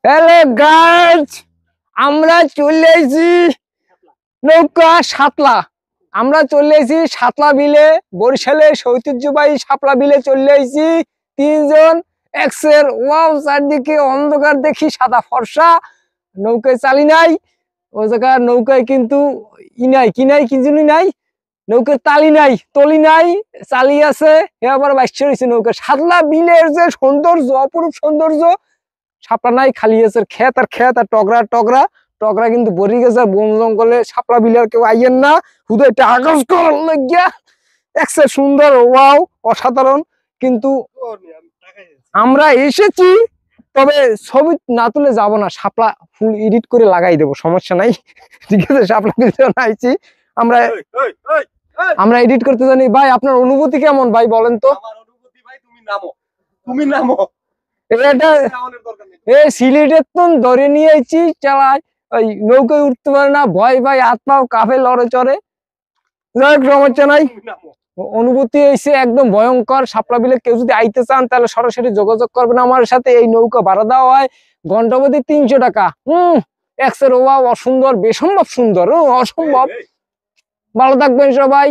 Hello guys, আমরা চলে এসেছি নৌকা সাতলা। আমরা চলে এসেছি সাতলা বিলে, বরিশালের ঐতিহ্যবাহী সাতলা বিলে চলে এসেছি। তিনজন এক্সের ওয়াও, চারদিকে অন্ধকার দেখি সাদা ফর্সা। নৌকায় চালি নাই, ও জায়গায় নৌকায় কিন্তু কি নাই কি জন্য নাই, নৌকার তালি নাই, তলি নাই, চালি আছে। এবার বাইশ রয়েছে নৌকা। সাতলা বিলের যে সৌন্দর্য, অপরূপ সৌন্দর্য, সাপলা নাই, খালি আছে ক্ষেত আর ক্ষেত আর টগরা টগরা টগরা কিন্তু ভরি গেছে বন জঙ্গলে। সাপলা বিলে আর কেউ আইয়েন না, শুধু এটা আকাশ করার লাগিয়া একসে সুন্দর, ওয়াও, অসাধারণ। কিন্তু আমরা এসেছি, তবে ছবি না তুলে যাব না, সাপলা ফুল এডিট করে লাগাই দেবো, সমস্যা নাই। ঠিক আছে, সাপলা বিলে আইছি আমরা, আমরা এডিট করতে জানি। ভাই আপনার অনুভূতি কেমন ভাই বলেন তো? আমার অনুভূতি ভাই, তুমি নামো এটা সিলেটের তো ধরে নিয়ে আইছি, চালাই ওই নৌকায় উঠতে পারে না, ভয় ভাই, হাত পাও কাঁপে, লড়ে চড়ে। সমস্যা নাই, অনুভূতি হয়েছে একদম ভয়ঙ্কর। সাপলা বিলে কেউ যদি আইতে চান তাহলে সরাসরি যোগাযোগ করবেন আমার সাথে। এই নৌকা ভাড়া দেওয়া হয় ঘন্টাপ্রতি 300 টাকা। এক্সের ওয়াও, অসুন্দর, বেসম্ভব সুন্দর, অসম্ভব। ভালো থাকবেন সবাই।